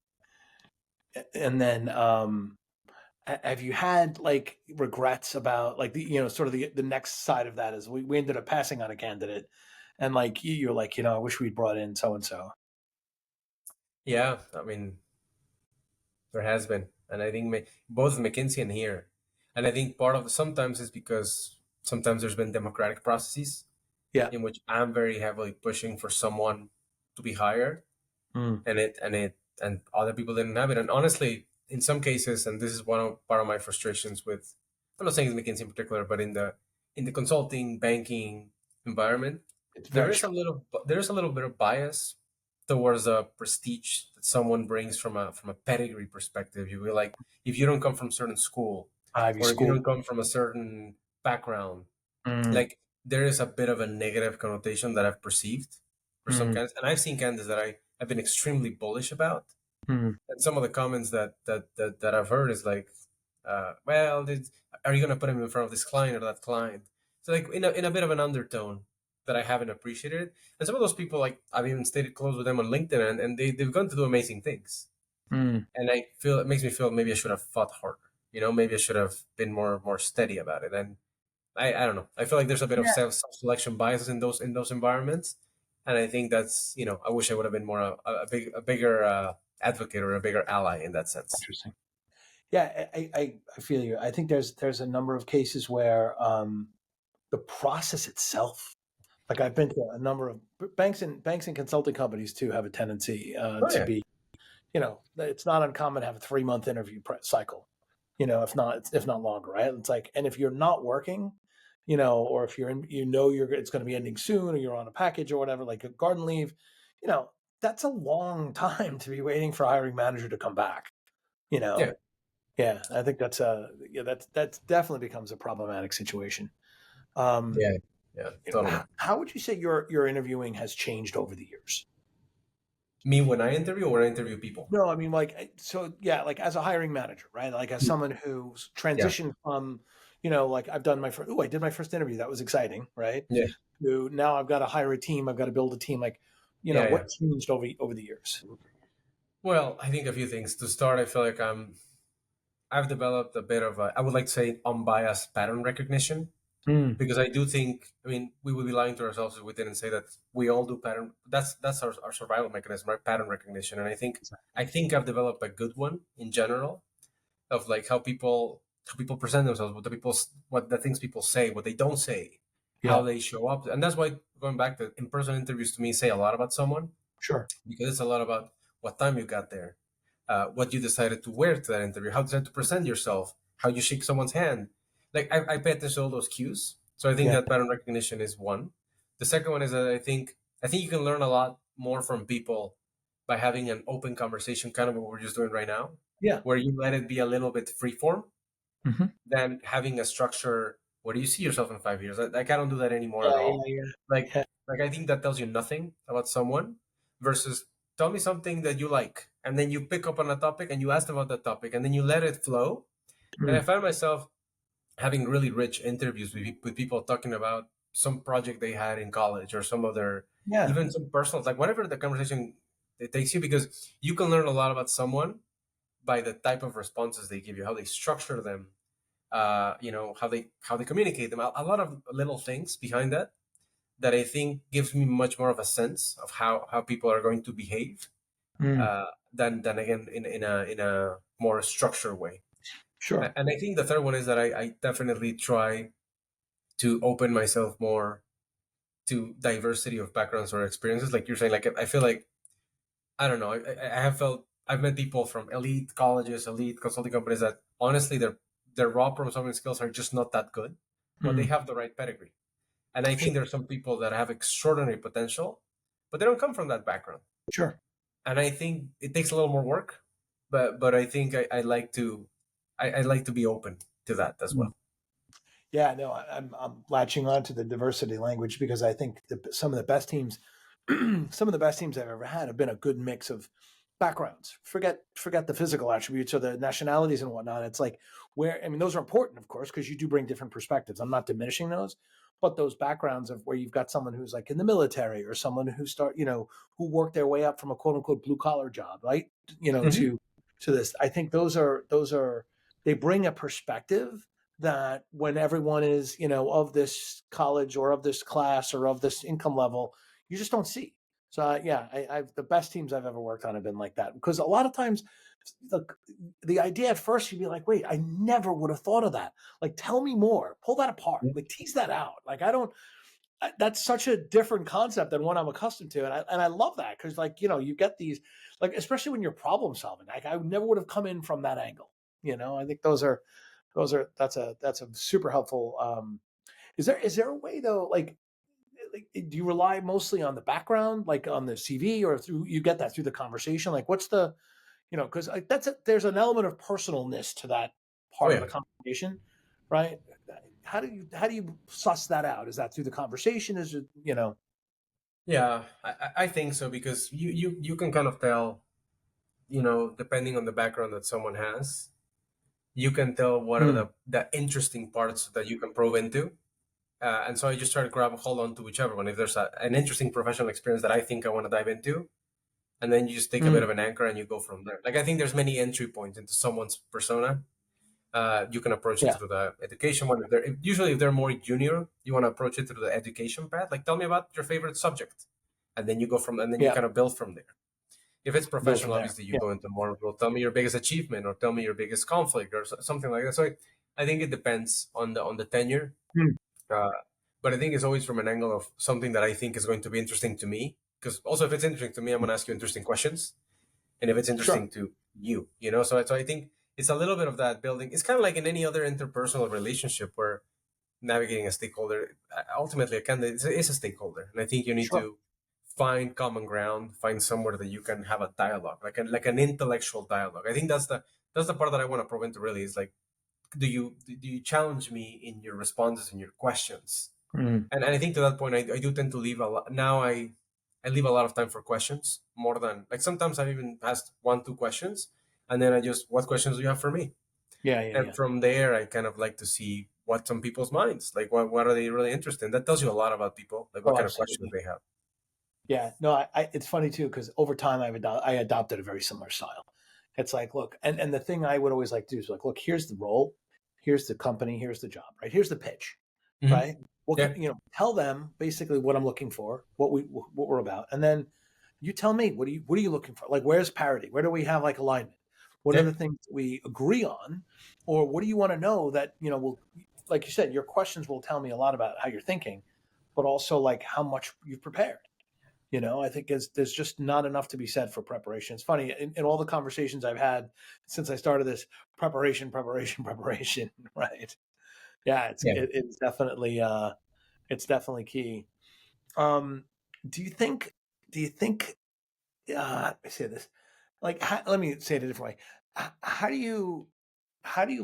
Yeah. And then, have you had like regrets about like sort of the next side of that is we ended up passing on a candidate and like you're like, I wish we'd brought in so and so. Yeah, I mean, there has been, and I think both McKinsey and here, and I think part of sometimes is because sometimes there's been democratic processes Yeah. in which I'm very heavily pushing for someone to be hired, Mm, and other people didn't have it. And honestly, in some cases, and this is part of my frustrations with, I'm not saying McKinsey in particular, but in the consulting banking environment, it's very strong. there is a little bit of bias towards the prestige that someone brings from a pedigree perspective. You feel like if you don't come from a certain school, Ivy or if you School. don't come from a certain background, Mm, like there is a bit of a negative connotation that I've perceived for some mm, candidates, and I've seen candidates that I've been extremely bullish about, mm, and some of the comments that I've heard is like, well, are you going to put him in front of this client or that client? So like in a bit of an undertone that I haven't appreciated, and some of those people like I've even stayed close with them on LinkedIn, and they've gone to do amazing things, mm. and I feel it makes me feel maybe I should have fought harder. Maybe I should have been more steady about it, and I don't know. I feel like there's a bit of Yeah. self selection biases in those environments, and I think that's I wish I would have been more a bigger advocate or a bigger ally in that sense. Interesting. Yeah, I feel you. I think there's a number of cases where the process itself Like I've been to a number of banks and consulting companies too have a tendency Oh to yeah, be, it's not uncommon to have a 3 month interview cycle, if not longer, right? It's like, and if you're not working, or if you're in, it's going to be ending soon, or you're on a package or whatever, like a garden leave, you know, that's a long time to be waiting for a hiring manager to come back. You yeah, know, yeah, I think that's definitely becomes a problematic situation. Um, yeah, yeah, totally. how would you say your interviewing has changed over the years? Me when I interview or I interview people. No, I mean, like, so yeah, like as a hiring manager, right? Like as someone who's Yeah, transitioned from, like I did my first interview. That was exciting, right? yeah, To now I've got to hire a team. I've got to build a team. Like, yeah, yeah. what changed over the years? Well, I think a few things. To start, I feel like I've developed a bit of a, I would like to say, unbiased pattern recognition, Mm, because I do think, I mean, we would be lying to ourselves if we didn't say that we all do pattern. That's our survival mechanism, right? Pattern recognition, and I think I've developed a good one in general of like how people present themselves, what the things people say, what they don't say, how yeah, they show up, and that's why going back to in-person interviews to me say a lot about someone, sure. because it's a lot about what time you got there, what you decided to wear to that interview, how you decided to present yourself, how you shake someone's hand. Like I pay attention to all those cues. So I think Yeah, that pattern recognition is one. The second one is that I think you can learn a lot more from people by having an open conversation, kind of what we're just doing right now, yeah, where you let it be a little bit freeform hmm than having a structure. Where do you see yourself in 5 years? Like I don't do that anymore at yeah, all. yeah, Like yeah, like I think that tells you nothing about someone versus tell me something that you like, and then you pick up on a topic and you ask about that topic and then you let it flow. And I mm, find myself having really rich interviews with people talking about some project they had in college or some other, yeah, even some personal, like whatever the conversation it takes you, because you can learn a lot about someone by the type of responses they give you, how they structure them, how they communicate them. A lot of little things behind that I think gives me much more of a sense of how people are going to behave, mm, than again in a more structured way. sure. And I think the third one is that I definitely try to open myself more to diversity of backgrounds or experiences. Like you're saying, like I feel like I don't know. I have felt I've met people from elite colleges, elite consulting companies that honestly their raw problem solving skills are just not that good, but they Mm, have the right pedigree. And I think sure, there's some people that have extraordinary potential, but they don't come from that background. sure. And I think it takes a little more work, but I think I like to be open to that as Mm. well. Yeah, no, I'm latching on to the diversity language because I think some of the best teams, some of the best teams I've ever had have been a good mix of backgrounds. Forget the physical attributes or the nationalities and whatnot. It's like where I mean those are important, of course, because you do bring different perspectives. I'm not diminishing those, but those backgrounds of where you've got someone who's like in the military or someone who worked their way up from a quote unquote blue collar job, right? Hmm. To this. I think those are they bring a perspective that when everyone is, of this college or of this class or of this income level, you just don't see. So yeah, I've the best teams I've ever worked on have been like that because a lot of times the the idea at first you'd be like, wait, I never would have thought of that. Like, tell me more, pull that apart, like tease that out. Like, I don't. That's such a different concept than what I'm accustomed to, and I love that because like you get these like especially when you're problem solving. Like I never would have come in from that angle. I think that's a super helpful. Is there a way though, like do you rely mostly on the background, like on the CV, or through you get that through the conversation? Like what's the because like there's an element of personalness to that Oh part of yeah, the conversation, right? How do you suss that out? Is that through the conversation? Is it yeah. I think so, because you can kind of tell, depending on the background that someone has, you can tell what are Mm, the interesting parts that you can probe into. And so I just try to grab a hold on to whichever one. If there's an interesting professional experience that I think I want to dive into, and then you just take a bit mm, of an anchor and you go from there. Like I think there's many entry points into someone's persona. You can approach it yeah, through the education one. Usually if they're more junior, you want to approach it through the education path. Like tell me about your favorite subject, and then you yeah, kind of build from there. If it's build professional, from there. obviously you Yeah. go into more. Well, tell me your biggest achievement, or tell me your biggest conflict, or something like that. So I think it depends on the tenure. Mm, Uh, but I think it's always from an angle of something that I think is going to be interesting to me. Because also, if it's interesting to me, I'm going to ask you interesting questions, and if it's Sure. interesting to you, so I think it's a little bit of that building. It's kind of like in any other interpersonal relationship where navigating a stakeholder, ultimately a candidate is a stakeholder, and I think you need Sure. to find common ground, find somewhere that you can have a dialogue, like an intellectual dialogue. I think that's the part that I want to probe into. Really, is like, do you challenge me in your responses and your questions? Mm. And I think to that point, I do tend to leave a lot. Now I leave a lot of time for questions more than like sometimes I've even asked 1, 2 questions, and then I just, what questions do you have for me? Yeah, yeah, And yeah. from there, I kind of like to see what's on people's minds, like what are they really interested in. That tells you a lot about people, like what Oh, kind of questions absolutely. they have. Yeah, no, it's funny too because over time I adopted a very similar style. It's like, look, and the thing I would always like to do is like, look, here's the role, here's the company, here's the job, right? Here's the pitch, Hmm. right? What can Yeah, tell them basically what I'm looking for, what we're about, and then you tell me what are you looking for? Like, where's parity? Where do we have like alignment? What are yeah, the things that we agree on, or what do you want to know that will, like you said, your questions will tell me a lot about how you're thinking, but also like how much you've prepared. I think there's just not enough to be said for preparation. It's funny in all the conversations I've had since I started this preparation, preparation, preparation. Right? Yeah, yeah. it's definitely key. Um, do you think? Do you think? Let me say this. Like, let me say it a different way. How do you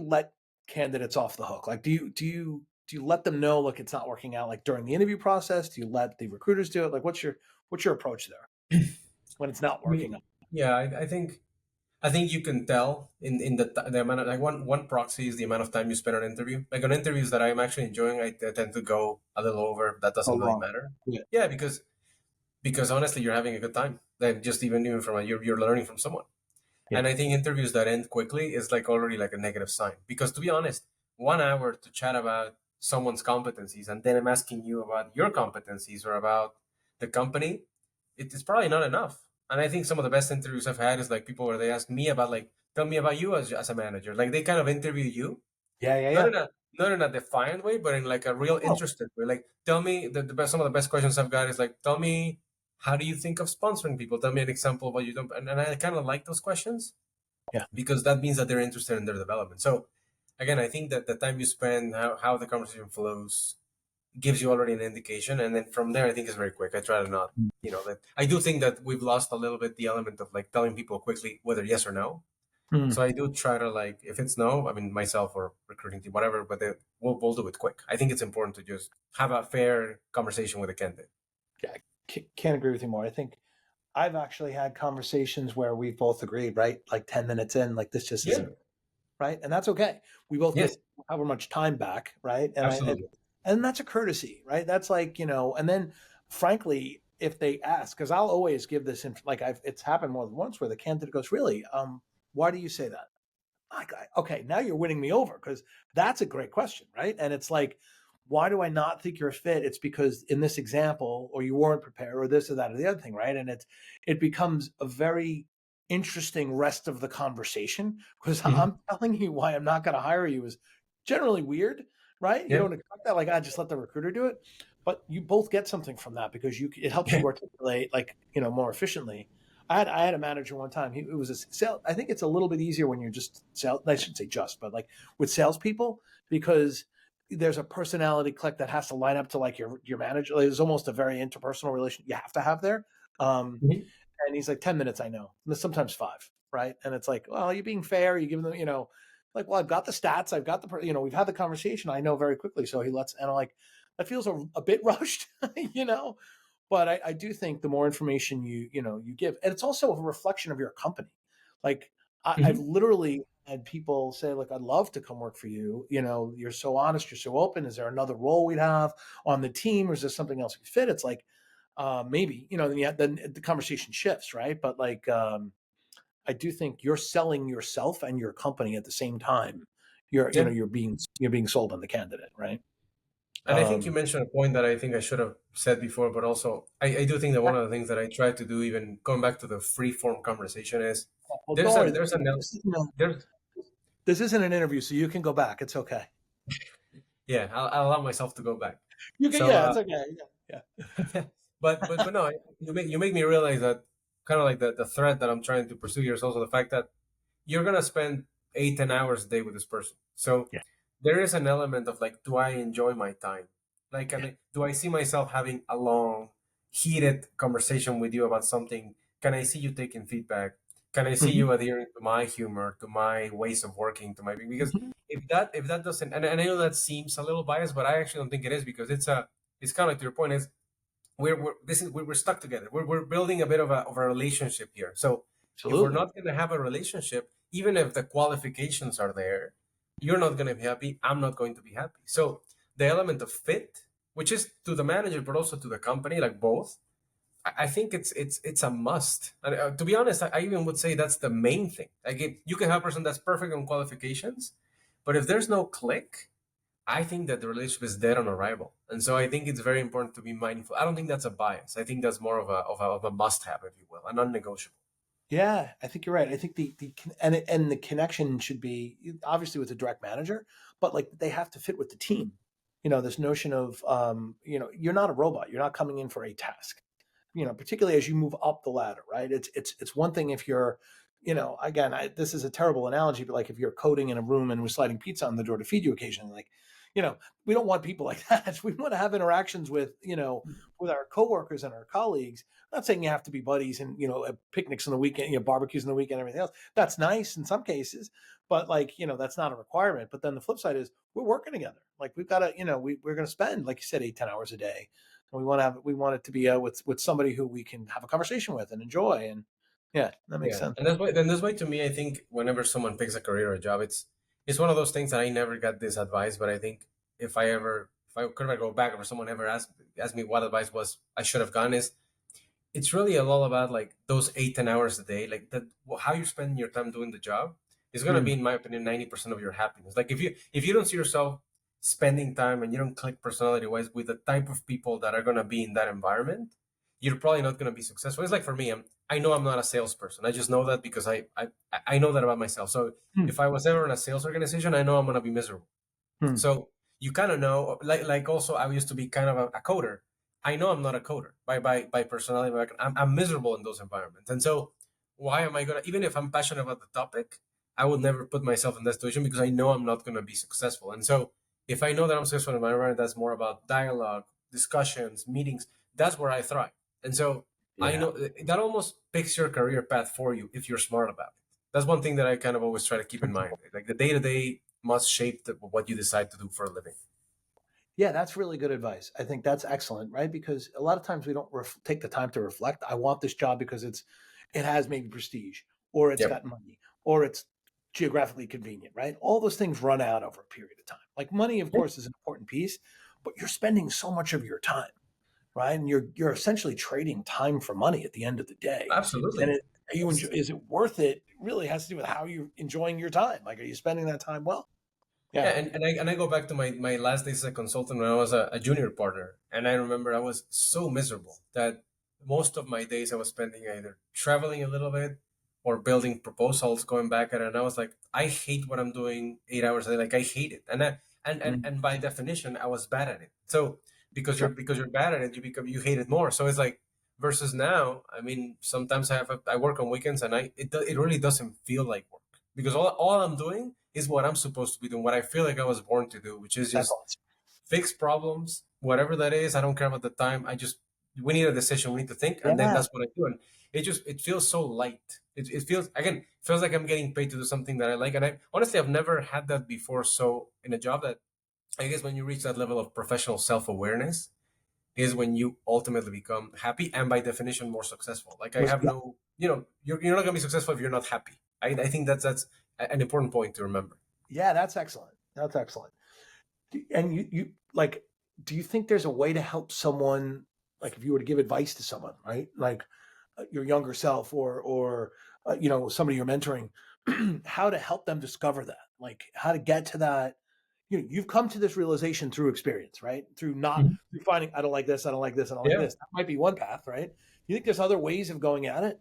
let candidates off the hook? Like, do you let them know, look, it's not working out, like during the interview process? Do you let the recruiters do it? Like, what's your approach there when it's not I working mean, out? yeah, I think you can tell in the amount of, like, one proxy is the amount of time you spend on interview. Like on interviews that I'm actually enjoying, I tend to go a little over. That So doesn't really long. matter. Yeah. Yeah, because honestly, you're having a good time. Like just even from you're learning from someone. Yeah. And I think interviews that end quickly is like already like a negative sign. Because to be honest, 1 hour to chat about someone's competencies and then I'm asking you about your competencies or about the company, it is probably not enough. And I think some of the best interviews I've had is like people where they ask me about, like, tell me about you as a manager. Like they kind of interview you, Yeah. Yeah. not Yeah. in a not in a defiant way, but in like a real Oh, interested way. Like, tell me the best. Some of the best questions I've got is like, tell me, how do you think of sponsoring people? Tell me an example of what you don't. And I kind of like those questions yeah. because that means that they're interested in their development. So again, I think that the time you spend, how the conversation flows, gives you already an indication, and then from there, I think it's very quick. I try to not, that I do think that we've lost a little bit the element of like telling people quickly whether yes or no. Mm. So I do try to, like, if it's no, I mean myself or recruiting team, whatever, but we'll do it quick. I think it's important to just have a fair conversation with a candidate. Yeah. Can't agree with you more. I think I've actually had conversations where we both agreed, right? Like 10 minutes in, like this just Yeah. isn't right, and that's okay. We both Yes. get however much time back, right? Absolutely. And that's a courtesy, right? That's like and then frankly, if they ask, because I'll always give this, like it's happened more than once where the candidate goes, really, why do you say that? Okay, now you're winning me over because that's a great question, right? And it's like, why do I not think you're a fit? It's because in this example, or you weren't prepared, or this or that or the other thing, right? And it becomes a very interesting rest of the conversation because Hmm. I'm telling you why I'm not going to hire you is generally weird, right? You Yeah. don't expect that, like, I just let the recruiter do it, but you both get something from that because it helps Yeah. you articulate, like, more efficiently. I had a manager one time. It was a sale. I think it's a little bit easier when you're just sales. I shouldn't say just, but like with salespeople, because there's a personality click that has to line up to like your manager. Like, there's almost a very interpersonal relation you have to have there. Um, Mhm. and he's like 10 minutes. I know, and sometimes 5, right? And it's like, well, you're being fair. You give them, like, well, I've got the stats. I've got we've had the conversation. I know very quickly. So he lets, and I'm like, that feels a bit rushed, you know but I do think the more information you give, and it's also a reflection of your company. Like I've Mhm. literally had people say, "Look, I'd love to come work for you. You're so honest, you're so open. Is there another role we'd have on the team, or is there something else we fit?" It's like maybe then the conversation shifts, right? But like I do think you're selling yourself and your company at the same time. You're you know Yeah. you're being sold on the candidate, right? And I think you Um, mentioned a point that I think I should have said before, but also I do think that one of the things that I try to do, even going back to the free form conversation, is well, don't there's a worry. there's a This isn't a, there's this isn't an interview, so you can go back. It's okay. Yeah, I'll allow myself to go back. You can, So, yeah, it's okay. Yeah, yeah. but no, you make me realize that kind of like the thread that I'm trying to pursue here is also the fact that you're gonna spend 8-10 hours a day with this person. So Yeah. there is an element of like, do I enjoy my time? Like, do I see myself having a long, heated conversation with you about something? Can I see you taking feedback? Can I see Mhm. you adhering to my humor, to my ways of working, to my because Mhm. if that doesn't, and I know that seems a little biased, but I actually don't think it is because it's kind of like to your point is we're stuck together. We're building a bit of a relationship here. So if we're Absolutely. not going to have a relationship, even if the qualifications are there, you're not going to be happy. I'm not going to be happy. So the element of fit, which is to the manager but also to the company, like both, I think it's a must. And to be honest, I even would say that's the main thing. Like you can have a person that's perfect on qualifications, but if there's no click, I think that the relationship is dead on arrival, and so I think it's very important to be mindful. I don't think that's a bias. I think that's more of a must have, if you will, a non-negotiable. Yeah, I think you're right. I think and the connection should be obviously with the direct manager, but like they have to fit with the team. This notion of you're not a robot. You're not coming in for a task. Particularly as you move up the ladder, right? It's one thing if you're, again, this is a terrible analogy, but like if you're coding in a room and we're sliding pizza on the door to feed you occasionally, like, you know, we don't want people like that. We want to have interactions with our coworkers and our colleagues. I'm not saying you have to be buddies and picnics on the weekend, barbecues on the weekend, everything else. That's nice in some cases, but like that's not a requirement. But then the flip side is we're working together. Like we've got to, we're going to spend, like you said, 8-10 hours a day. And we want it to be with somebody who we can have a conversation with and enjoy. And yeah, that makes Yeah, sense. and that's why to me, I think whenever someone picks a career or a job, it's one of those things that I never got this advice, but I think if I could ever go back or someone ever asked me what advice was I should have gone is it's really all about like those 8-10 hours a day, like that how you spend your time doing the job is going to Mm, be, in my opinion, 90% of your happiness. Like if you don't see yourself spending time and you don't click personality wise with the type of people that are going to be in that environment, you're probably not going to be successful. It's like for me, I know I'm not a salesperson. I just know that because I know that about myself. So mm, if I was ever in a sales organization, I know I'm going to be miserable. mm. So you kind of know, like also I used to be kind of a coder. I know I'm not a coder by personality. I'm miserable in those environments, and so why am I gonna? Even if I'm passionate about the topic, I would never put myself in that situation because I know I'm not gonna be successful. And so if I know that I'm successful in an environment that's more about dialogue, discussions, meetings, that's where I thrive. And so I Yeah. know that almost picks your career path for you if you're smart about it. That's one thing that I kind of always try to keep in mind. Like the day to day must shape what you decide to do for a living. Yeah, that's really good advice. I think that's excellent, right? Because a lot of times we don't take the time to reflect. I want this job because it has maybe prestige, or it's Yep. got money, or it's geographically convenient, right? All those things run out over a period of time. Like money, of Yeah, course, is an important piece, but you're spending so much of your time, right? And you're essentially trading time for money at the end of the day. And absolutely. is it worth it? It really has to do with how you're enjoying your time. Like, are you spending that time well? Yeah, Yeah. and I go back to my last days as a consultant when I was a junior partner, and I remember I was so miserable that most of my days I was spending either traveling a little bit or building proposals, going back at it. And I was like, I hate what I'm doing 8 hours a day. Like I hate it, and I, Mm, and by definition, I was bad at it. So sure. because you're bad at it, you hate it more. So it's like versus now. I mean, sometimes I work on weekends, and it really doesn't feel like work because all I'm doing is what I'm supposed to be doing, what I feel like I was born to do, which is That's just awesome. fix problems, whatever that is. I don't care about the time. We need a decision. We need to think, and then Yeah. that's what I do. And it feels so light. It feels like I'm getting paid to do something that I like. And I honestly, I've never had that before. So in a job that I guess when you reach that level of professional self awareness is when you ultimately become happy and by definition more successful. Like I have Yeah. no, you're not going to be successful if you're not happy. I think that's an important point to remember. Yeah, that's excellent. That's excellent. And you like, do you think there's a way to help someone, like if you were to give advice to someone, right? Like your younger self or somebody you're mentoring, how to help them discover that, like how to get to that. You've come to this realization through experience, right? Through finding, I don't like this, I don't like this, I don't like Yeah. this. That might be one path, right? You think there's other ways of going at it?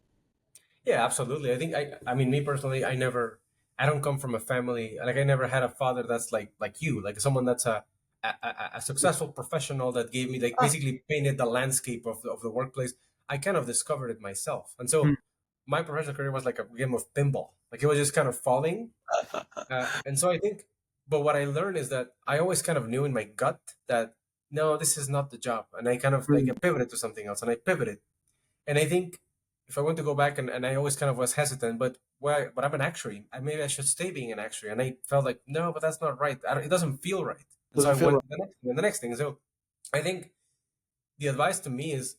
Yeah, absolutely. I think I mean me personally, I don't come from a family like I never had a father that's like you, like someone that's a successful professional that gave me like Ah, basically painted the landscape of the workplace. I kind of discovered it myself, and hmm. so my professional career was like a game of pinball. Like it was just kind of falling, and so I think. But what I learned is that I always kind of knew in my gut that no, this is not the job, and I kind of like Hmm. I pivoted to something else, and I pivoted. And I think if I want to go back, and I always kind of was hesitant, but I'm an actuary. Maybe I should stay being an actuary. And I felt like, no, but that's not right. It doesn't feel right. And so I Doesn't feel right. went to the next thing and the next thing. So I think the advice to me is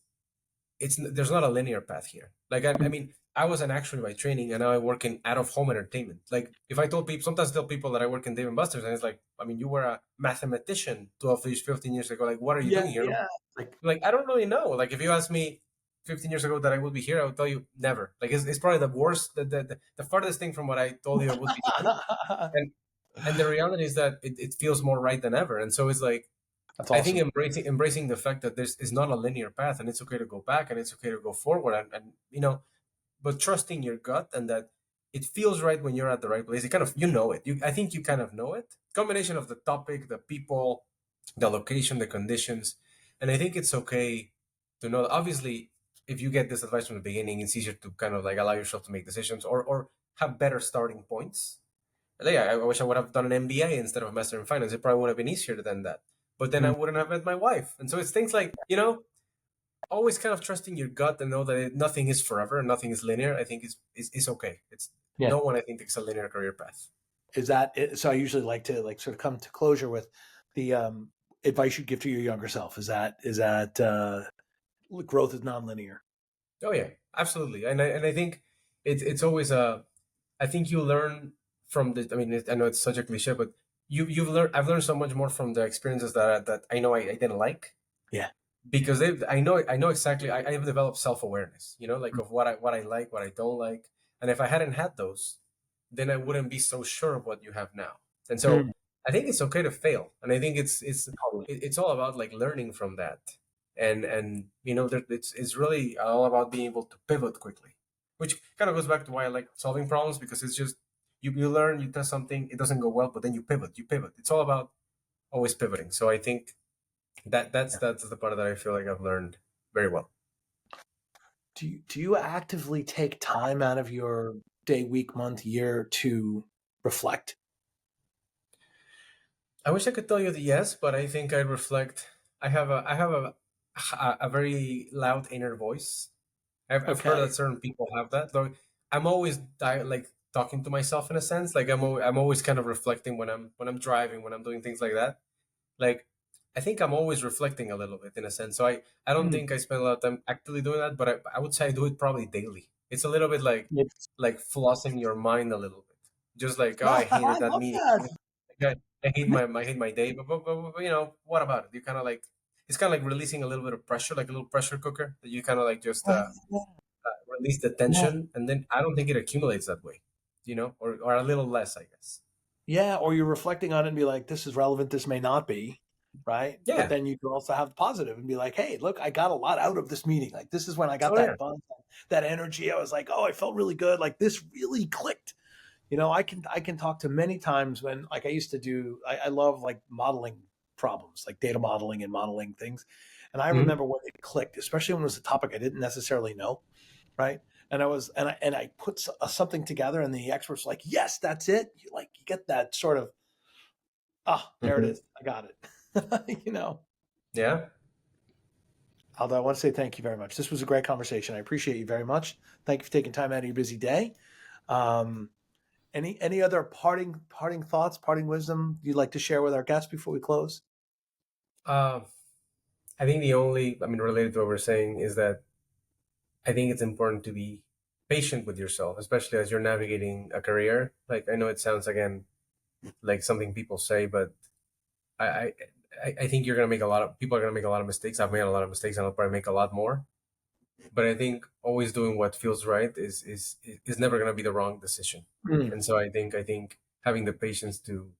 there's not a linear path here. Like, I mean, I was an actuary by training and now I work in out of home entertainment. Like, if I told people, sometimes I tell people that I work in Dave and Buster's, and it's like, I mean, you were a mathematician 12 years, 15 years ago. Like, what are you Yeah, doing here? yeah. Like, Like, I don't really know. Like, if you asked me 15 years ago that I would be here, I would tell you never. Like, it's probably the worst, the farthest thing from what I told you I would be doing. And the reality is that it feels more right than ever. And so it's like, that's I think awesome. embracing the fact that this is not a linear path, and it's okay to go back and it's okay to go forward, and but trusting your gut and that it feels right when you're at the right place. It kind of it. I think you kind of know it. Combination of the topic, the people, the location, the conditions, and I think it's okay to know. Obviously, if you get this advice from the beginning, it's easier to kind of like allow yourself to make decisions or have better starting points. Like, yeah, I wish I would have done an MBA instead of a master in finance. It probably would have been easier than that. But then I Mm. wouldn't have met my wife. And so it's things like, always kind of trusting your gut and know that nothing is forever and nothing is linear. I think is okay. It's Yeah. no one I think takes a linear career path. Is that it? So I usually like to like sort of come to closure with the advice you'd give to your younger self. Is that growth is nonlinear? Oh yeah, absolutely. And I think it's always a. I think you learn from the. I mean, I know it's such a cliche, but you've learned. I've learned so much more from the experiences that I know I didn't like, Yeah. because I know exactly. I've developed self awareness. Like of what I like, what I don't like, and if I hadn't had those, then I wouldn't be so sure of what you have now. And so Mm. I think it's okay to fail, and I think Totally. it's all about like learning from that, and it's really all about being able to pivot quickly, which kind of goes back to why I like solving problems, because it's just you learn, you test something, it doesn't go well, but then you pivot. It's all about always pivoting. So I think Yeah. that's the part that I feel like I've learned very well. Do you actively take time out of your day, week, month, year to reflect? I wish I could tell you the yes, but I think I reflect. I have a very loud inner voice. I've heard Okay. that certain people have that. Though I'm always like talking to myself in a sense. Like I'm always kind of reflecting when I'm driving, when I'm doing things like that. Like I think I'm always reflecting a little bit in a sense. So I don't Mm. think I spend a lot of time actively doing that, but I would say I do it probably daily. It's a little bit It's, like flossing your mind a little bit. Just like, oh, I hated I that love meeting. that. Like, I hate my day, but what about it? You kind of like it's kind of like releasing a little bit of pressure, like a little pressure cooker that you kind of like just release the Yeah. tension, and then I don't think it accumulates that way, or a little less, I guess. Yeah, or you're reflecting on it and be like, this is relevant, this may not be, right? But Yeah. then you can also have the positive and be like, hey, look, I got a lot out of this meeting. Like this is when I got Oh yeah. that buzz, that energy. I was like, oh, I felt really good. Like this really clicked. I can talk to many times when like I used to do I love like modeling problems, like data modeling and modeling things. And I Mhm. remember when it clicked, especially when it was a topic I didn't necessarily know, right? And I put something together, and the experts were like, "Yes, that's it." You get that sort of there it Mhm. is, I got it. Yeah. Although I want to say thank you very much. This was a great conversation. I appreciate you very much. Thank you for taking time out of your busy day. Um, any other parting thoughts, parting wisdom you'd like to share with our guests before we close? Uh, I think I mean, related to what we're saying, is that I think it's important to be patient with yourself, especially as you're navigating a career. Like I know it sounds again like something people say, but I I, I think you're gonna make a lot of people are gonna make a lot of mistakes. I've made a lot of mistakes, and I'll probably make a lot more. But I think always doing what feels right is never gonna be the wrong decision. Mm. And so I think having the patience to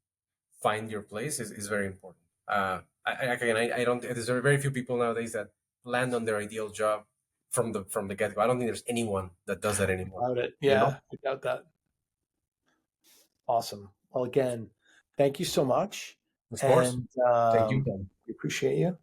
find your place is very important. Again, I don't. There's very few people nowadays that land on their ideal job from the get go. I don't think there's anyone that does that anymore. About it, You know. yeah, I doubt that. Awesome. Well, again, thank you so much. Of course. And Thank you. we appreciate you.